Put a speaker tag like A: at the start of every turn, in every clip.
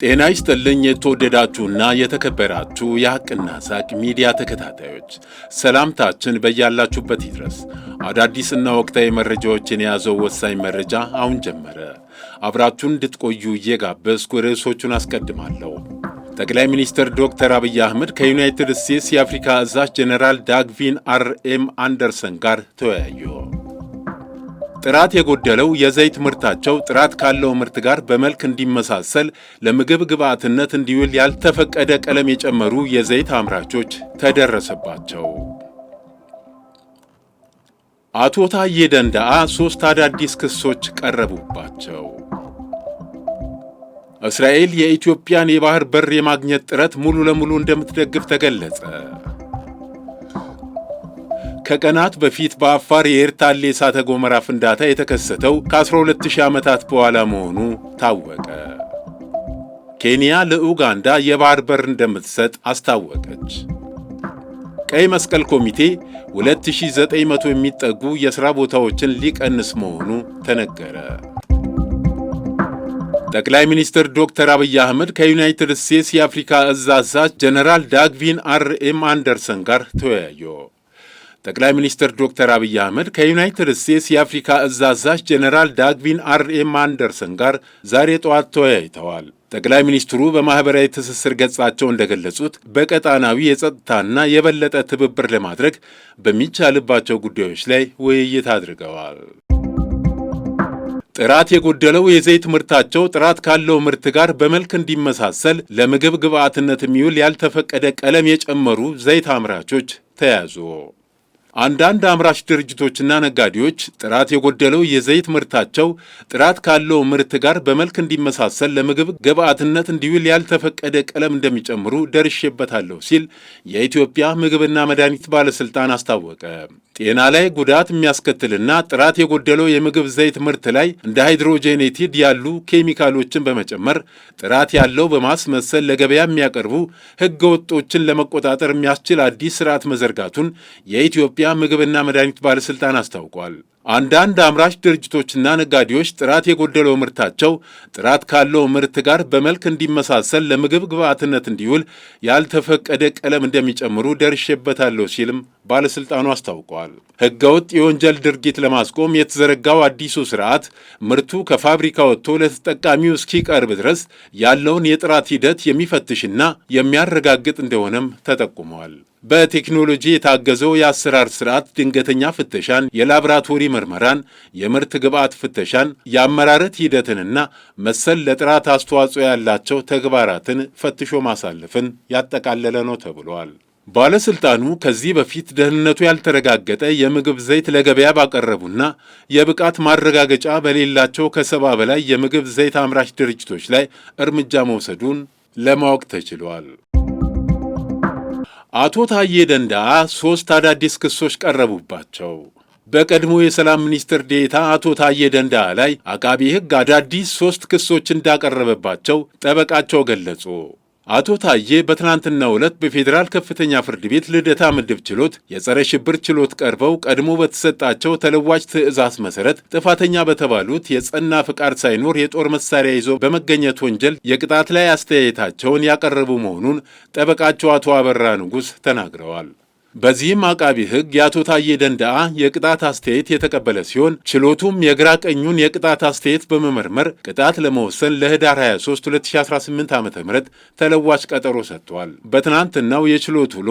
A: ጤና ይስጥልኝ የተወደዳችሁና የተከበራችሁ የሐቅና ሳቅ ሚዲያ ተከታታዮች፣ ሰላምታችን በያላችሁበት ይድረስ። አዳዲስና ወቅታዊ መረጃዎችን የያዘው ወሳኝ መረጃ አሁን ጀመረ። አብራችሁን እንድትቆዩ እየጋበዝኩ ርዕሶቹን አስቀድማለሁ። ጠቅላይ ሚኒስትር ዶክተር አብይ አህመድ ከዩናይትድ ስቴትስ የአፍሪካ አዛዥ ጄኔራል ዳግቪን አር.ኤም አንደርሰን ጋር ተወያዩ። ጥራት የጎደለው የዘይት ምርታቸው ጥራት ካለው ምርት ጋር በመልክ እንዲመሳሰል ለምግብ ግብዓትነት እንዲውል ያልተፈቀደ ቀለም የጨመሩ የዘይት አምራቾች ተደረሰባቸው። አቶ ታዬ ደንደዓ 3 አዳዲስ ክሶች ቀረቡባቸው። እስራኤል የኢትዮጵያን የባህር በር የማግኘት ጥረት ሙሉ ለሙሉ እንደምትደግፍ ተገለጸ። ከቀናት በፊት በአፋር የኤርታሌ እሳተ ገሞራ ፍንዳታ የተከሰተው ከ12000 ዓመታት በኋላ መሆኑ ታወቀ። ኬንያ ለኡጋንዳ የባህር በር እንደምትሰጥ አስታወቀች። ቀይ መስቀል ኮሚቴ 2900 የሚጠጉ የሥራ ቦታዎችን ሊቀንስ መሆኑ ተነገረ። ጠቅላይ ሚኒስትር ዶክተር አብይ አህመድ ከዩናይትድ ስቴትስ የአፍሪካ እዝ አዛዥ ጄኔራል ዳግቪን አር.ኤም አንደርሰን ጋር ተወያዩ። ጠቅላይ ሚኒስትር ዶክተር አብይ አህመድ ከዩናይትድ ስቴትስ የአፍሪካ እዝ አዛዥ ጄኔራል ዳግቪን አር.ኤም አንደርሰን ጋር ዛሬ ጠዋት ተወያይተዋል። ጠቅላይ ሚኒስትሩ በማኅበራዊ ትስስር ገጻቸው እንደገለጹት በቀጣናዊ የጸጥታና የበለጠ ትብብር ለማድረግ በሚቻልባቸው ጉዳዮች ላይ ውይይት አድርገዋል። ጥራት የጎደለው የዘይት ምርታቸው ጥራት ካለው ምርት ጋር በመልክ እንዲመሳሰል ለምግብ ግብዓትነት የሚውል ያልተፈቀደ ቀለም የጨመሩ ዘይት አምራቾች ተያዙ። አንዳንድ አምራች ድርጅቶችና ነጋዴዎች ጥራት የጎደለው የዘይት ምርታቸው ጥራት ካለው ምርት ጋር በመልክ እንዲመሳሰል ለምግብ ግብዓትነት እንዲውል ያልተፈቀደ ቀለም እንደሚጨምሩ ደርሼበታለሁ ሲል የኢትዮጵያ ምግብና መድኃኒት ባለሥልጣን አስታወቀ። ጤና ላይ ጉዳት የሚያስከትልና ጥራት የጎደለው የምግብ ዘይት ምርት ላይ እንደ ሃይድሮጄኔቲድ ያሉ ኬሚካሎችን በመጨመር ጥራት ያለው በማስመሰል ለገበያ የሚያቀርቡ ሕገ ወጦችን ለመቆጣጠር የሚያስችል አዲስ ስርዓት መዘርጋቱን የኢትዮጵያ ምግብና መድኃኒት ባለሥልጣን አስታውቋል። አንዳንድ አምራች ድርጅቶችና ነጋዴዎች ጥራት የጎደለው ምርታቸው ጥራት ካለው ምርት ጋር በመልክ እንዲመሳሰል ለምግብ ግብዓትነት እንዲውል ያልተፈቀደ ቀለም እንደሚጨምሩ ደርሼበታለሁ ሲልም ባለሥልጣኑ አስታውቋል። ሕገወጥ የወንጀል ድርጊት ለማስቆም የተዘረጋው አዲሱ ስርዓት ምርቱ ከፋብሪካ ወጥቶ ለተጠቃሚው እስኪቀርብ ድረስ ያለውን የጥራት ሂደት የሚፈትሽና የሚያረጋግጥ እንደሆነም ተጠቁመዋል። በቴክኖሎጂ የታገዘው የአሰራር ስርዓት ድንገተኛ ፍተሻን፣ የላቦራቶሪ ምርመራን፣ የምርት ግብዓት ፍተሻን፣ የአመራረት ሂደትንና መሰል ለጥራት አስተዋጽኦ ያላቸው ተግባራትን ፈትሾ ማሳለፍን ያጠቃለለ ነው ተብሏል። ባለሥልጣኑ ከዚህ በፊት ደህንነቱ ያልተረጋገጠ የምግብ ዘይት ለገበያ ባቀረቡና የብቃት ማረጋገጫ በሌላቸው ከ70 በላይ የምግብ ዘይት አምራች ድርጅቶች ላይ እርምጃ መውሰዱን ለማወቅ ተችሏል። አቶ ታዬ ደንደዓ 3 አዳዲስ ክሶች ቀረቡባቸው። በቀድሞ የሰላም ሚኒስትር ዴኤታ አቶ ታዬ ደንደዓ ላይ አቃቤ ሕግ አዳዲስ 3 ክሶች እንዳቀረበባቸው ጠበቃቸው ገለጹ። አቶ ታዬ በትናንትናው ዕለት በፌዴራል ከፍተኛ ፍርድ ቤት ልደታ ምድብ ችሎት የጸረ ሽብር ችሎት ቀርበው ቀድሞ በተሰጣቸው ተለዋጭ ትዕዛዝ መሰረት ጥፋተኛ በተባሉት የጸና ፍቃድ ሳይኖር የጦር መሳሪያ ይዞ በመገኘት ወንጀል የቅጣት ላይ አስተያየታቸውን ያቀረቡ መሆኑን ጠበቃቸው አቶ አበራ ንጉሥ ተናግረዋል። በዚህም አቃቢ ሕግ የአቶ ታዬ ደንደዓ የቅጣት አስተያየት የተቀበለ ሲሆን ችሎቱም የግራ ቀኙን የቅጣት አስተያየት በመመርመር ቅጣት ለመወሰን ለህዳር 23 2018 ዓ.ም ተለዋጭ ቀጠሮ ሰጥቷል። በትናንትናው የችሎት ውሎ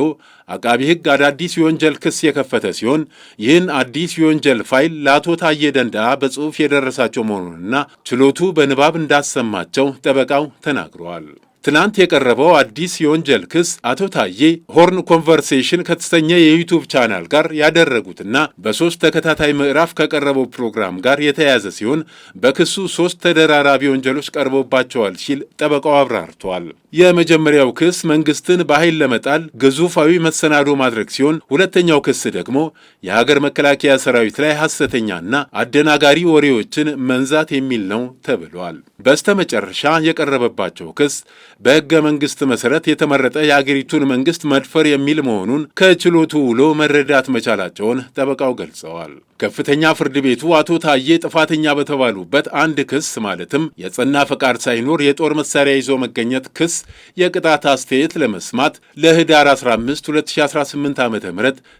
A: አቃቢ ሕግ አዳዲስ የወንጀል ክስ የከፈተ ሲሆን ይህን አዲስ የወንጀል ፋይል ለአቶ ታዬ ደንደዓ በጽሑፍ የደረሳቸው መሆኑንና ችሎቱ በንባብ እንዳሰማቸው ጠበቃው ተናግረዋል። ትናንት የቀረበው አዲስ የወንጀል ክስ አቶ ታዬ ሆርን ኮንቨርሴሽን ከተሰኘ የዩቲዩብ ቻናል ጋር ያደረጉትና በ3 ተከታታይ ምዕራፍ ከቀረበው ፕሮግራም ጋር የተያያዘ ሲሆን በክሱ 3 ተደራራቢ ወንጀሎች ቀርቦባቸዋል ሲል ጠበቃው አብራርተዋል። የመጀመሪያው ክስ መንግስትን በኃይል ለመጣል ግዙፋዊ መሰናዶ ማድረግ ሲሆን ሁለተኛው ክስ ደግሞ የሀገር መከላከያ ሰራዊት ላይ ሐሰተኛና አደናጋሪ ወሬዎችን መንዛት የሚል ነው ተብሏል። በስተመጨረሻ የቀረበባቸው ክስ በሕገ መንግሥት መሠረት የተመረጠ የአገሪቱን መንግሥት መድፈር የሚል መሆኑን ከችሎቱ ውሎ መረዳት መቻላቸውን ጠበቃው ገልጸዋል። ከፍተኛ ፍርድ ቤቱ አቶ ታዬ ጥፋተኛ በተባሉበት አንድ ክስ ማለትም የጸና ፈቃድ ሳይኖር የጦር መሳሪያ ይዞ መገኘት ክስ የቅጣት አስተያየት ለመስማት ለህዳር 15 2018 ዓ.ም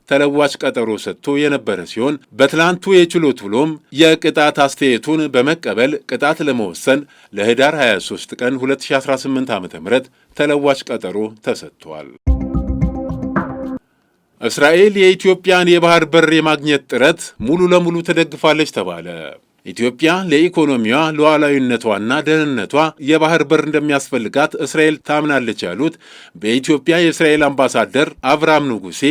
A: ተለዋጭ ቀጠሮ ሰጥቶ የነበረ ሲሆን በትላንቱ የችሎት ውሎም የቅጣት አስተያየቱን በመቀበል ቅጣት ለመወሰን ለህዳር 23 ቀን 2018 ዓ.ም ተለዋጭ ቀጠሮ ተሰጥቷል። እስራኤል የኢትዮጵያን የባህር በር የማግኘት ጥረት ሙሉ ለሙሉ ትደግፋለች ተባለ። ኢትዮጵያ ለኢኮኖሚዋ ሉዓላዊነቷና ደህንነቷ የባህር በር እንደሚያስፈልጋት እስራኤል ታምናለች ያሉት በኢትዮጵያ የእስራኤል አምባሳደር አብርሃም ንጉሴ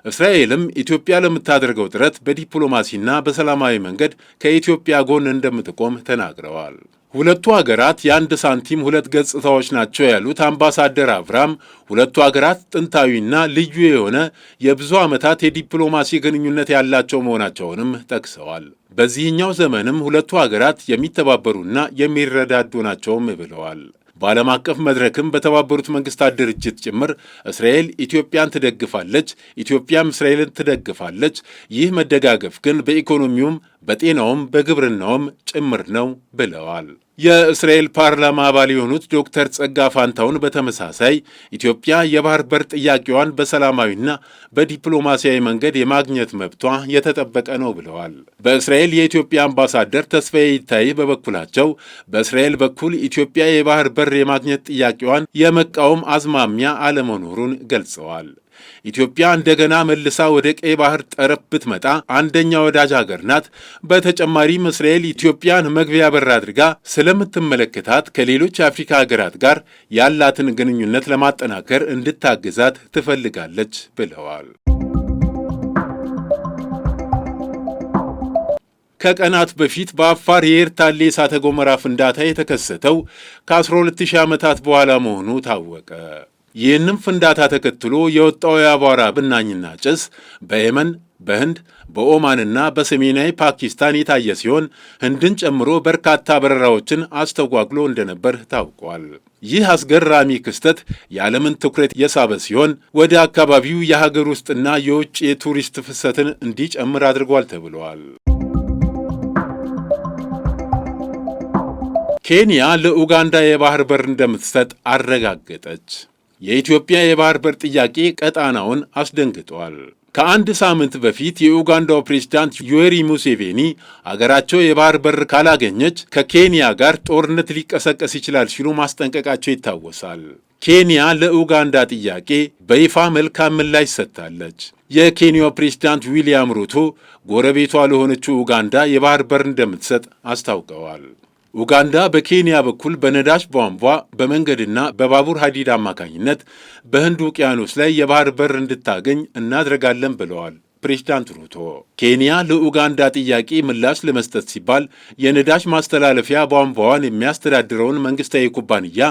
A: እስራኤልም ኢትዮጵያ ለምታደርገው ጥረት በዲፕሎማሲና በሰላማዊ መንገድ ከኢትዮጵያ ጎን እንደምትቆም ተናግረዋል። ሁለቱ ሀገራት የአንድ ሳንቲም ሁለት ገጽታዎች ናቸው ያሉት አምባሳደር አብርሃም ሁለቱ ሀገራት ጥንታዊና ልዩ የሆነ የብዙ ዓመታት የዲፕሎማሲ ግንኙነት ያላቸው መሆናቸውንም ጠቅሰዋል። በዚህኛው ዘመንም ሁለቱ ሀገራት የሚተባበሩና የሚረዳዱ ናቸውም ብለዋል። በዓለም አቀፍ መድረክም በተባበሩት መንግስታት ድርጅት ጭምር እስራኤል ኢትዮጵያን ትደግፋለች፣ ኢትዮጵያም እስራኤልን ትደግፋለች። ይህ መደጋገፍ ግን በኢኮኖሚውም በጤናውም በግብርናውም ጭምር ነው ብለዋል። የእስራኤል ፓርላማ አባል የሆኑት ዶክተር ጸጋ ፋንታውን በተመሳሳይ ኢትዮጵያ የባህር በር ጥያቄዋን በሰላማዊና በዲፕሎማሲያዊ መንገድ የማግኘት መብቷ የተጠበቀ ነው ብለዋል። በእስራኤል የኢትዮጵያ አምባሳደር ተስፋዬ ይታይ በበኩላቸው በእስራኤል በኩል ኢትዮጵያ የባህር በር የማግኘት ጥያቄዋን የመቃወም አዝማሚያ አለመኖሩን ገልጸዋል። ኢትዮጵያ እንደገና መልሳ ወደ ቀይ ባህር ጠረፍ ብትመጣ አንደኛ ወዳጅ ሀገር ናት። በተጨማሪም እስራኤል ኢትዮጵያን መግቢያ በር አድርጋ ስለምትመለከታት ከሌሎች የአፍሪካ ሀገራት ጋር ያላትን ግንኙነት ለማጠናከር እንድታግዛት ትፈልጋለች ብለዋል። ከቀናት በፊት በአፋር የኤርታሌ እሳተ ገሞራ ፍንዳታ የተከሰተው ከ12000 ዓመታት በኋላ መሆኑ ታወቀ። ይህንም ፍንዳታ ተከትሎ የወጣው የአቧራ ብናኝና ጭስ በየመን፣ በህንድ፣ በኦማንና በሰሜናዊ ፓኪስታን የታየ ሲሆን ህንድን ጨምሮ በርካታ በረራዎችን አስተጓጉሎ እንደነበር ታውቋል። ይህ አስገራሚ ክስተት የዓለምን ትኩረት የሳበ ሲሆን ወደ አካባቢው የሀገር ውስጥና የውጭ የቱሪስት ፍሰትን እንዲጨምር አድርጓል ተብሏል። ኬንያ ለኡጋንዳ የባህር በር እንደምትሰጥ አረጋገጠች። የኢትዮጵያ የባህር በር ጥያቄ ቀጣናውን አስደንግጧል። ከአንድ ሳምንት በፊት የኡጋንዳው ፕሬዝዳንት ዩዌሪ ሙሴቬኒ አገራቸው የባህር በር ካላገኘች ከኬንያ ጋር ጦርነት ሊቀሰቀስ ይችላል ሲሉ ማስጠንቀቃቸው ይታወሳል። ኬንያ ለኡጋንዳ ጥያቄ በይፋ መልካም ምላሽ ሰጥታለች። የኬንያው ፕሬዝዳንት ዊልያም ሩቶ ጎረቤቷ ለሆነችው ኡጋንዳ የባህር በር እንደምትሰጥ አስታውቀዋል። ኡጋንዳ በኬንያ በኩል በነዳጅ ቧንቧ በመንገድና በባቡር ሐዲድ አማካኝነት በህንድ ውቅያኖስ ላይ የባህር በር እንድታገኝ እናደርጋለን ብለዋል ፕሬዝዳንት ሩቶ። ኬንያ ለኡጋንዳ ጥያቄ ምላሽ ለመስጠት ሲባል የነዳጅ ማስተላለፊያ ቧንቧዋን የሚያስተዳድረውን መንግስታዊ ኩባንያ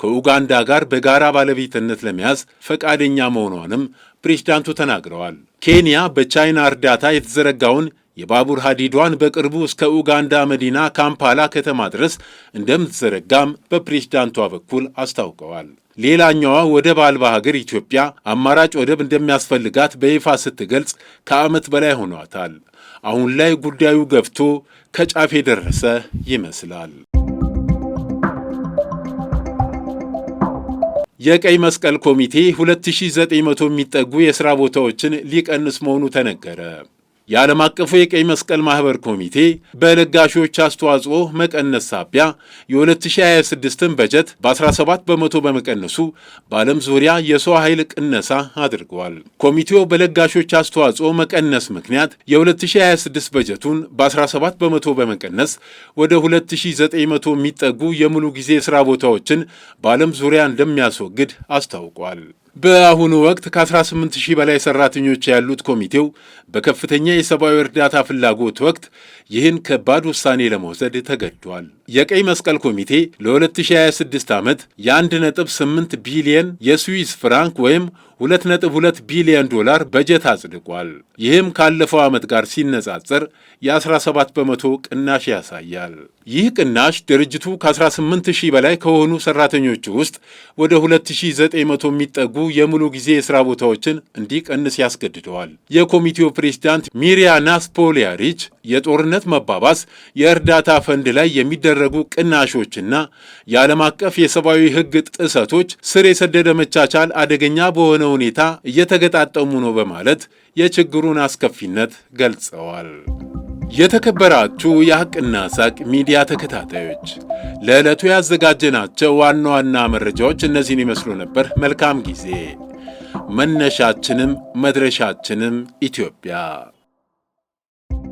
A: ከኡጋንዳ ጋር በጋራ ባለቤትነት ለመያዝ ፈቃደኛ መሆኗንም ፕሬዝዳንቱ ተናግረዋል። ኬንያ በቻይና እርዳታ የተዘረጋውን የባቡር ሐዲዷን በቅርቡ እስከ ኡጋንዳ መዲና ካምፓላ ከተማ ድረስ እንደምትዘረጋም በፕሬዝዳንቷ በኩል አስታውቀዋል። ሌላኛዋ ወደብ አልባ ሀገር ኢትዮጵያ አማራጭ ወደብ እንደሚያስፈልጋት በይፋ ስትገልጽ ከዓመት በላይ ሆኗታል። አሁን ላይ ጉዳዩ ገፍቶ ከጫፍ የደረሰ ይመስላል። የቀይ መስቀል ኮሚቴ 2900 የሚጠጉ የሥራ ቦታዎችን ሊቀንስ መሆኑ ተነገረ። የዓለም አቀፉ የቀይ መስቀል ማኅበር ኮሚቴ በለጋሾች አስተዋጽኦ መቀነስ ሳቢያ የ2026ን በጀት በ17 በመቶ በመቀነሱ በዓለም ዙሪያ የሰው ኃይል ቅነሳ አድርገዋል። ኮሚቴው በለጋሾች አስተዋጽኦ መቀነስ ምክንያት የ2026 በጀቱን በ17 በመቶ በመቀነስ ወደ 2900 የሚጠጉ የሙሉ ጊዜ ሥራ ቦታዎችን በዓለም ዙሪያ እንደሚያስወግድ አስታውቋል። በአሁኑ ወቅት ከ18,000 በላይ ሰራተኞች ያሉት ኮሚቴው በከፍተኛ የሰብአዊ እርዳታ ፍላጎት ወቅት ይህን ከባድ ውሳኔ ለመውሰድ ተገዷል። የቀይ መስቀል ኮሚቴ ለ2026 ዓመት የ1.8 ቢሊየን የስዊስ ፍራንክ ወይም 2.2 ቢሊዮን ዶላር በጀት አጽድቋል። ይህም ካለፈው ዓመት ጋር ሲነጻጸር የ17 በመቶ ቅናሽ ያሳያል። ይህ ቅናሽ ድርጅቱ ከ18,000 በላይ ከሆኑ ሰራተኞች ውስጥ ወደ 2,900 የሚጠጉ የሙሉ ጊዜ የሥራ ቦታዎችን እንዲቀንስ ያስገድደዋል። የኮሚቴው ፕሬዝዳንት ሚሪያና ስፖሊያሪች የጦርነት መባባስ፣ የእርዳታ ፈንድ ላይ የሚደረጉ ቅናሾችና የዓለም አቀፍ የሰብአዊ ሕግ ጥሰቶች ስር የሰደደ መቻቻል አደገኛ በሆነ ሁኔታ እየተገጣጠሙ ነው በማለት የችግሩን አስከፊነት ገልጸዋል። የተከበራችሁ የሐቅና ሳቅ ሚዲያ ተከታታዮች ለዕለቱ ያዘጋጀናቸው ዋና ዋና መረጃዎች እነዚህን ይመስሉ ነበር። መልካም ጊዜ። መነሻችንም መድረሻችንም ኢትዮጵያ።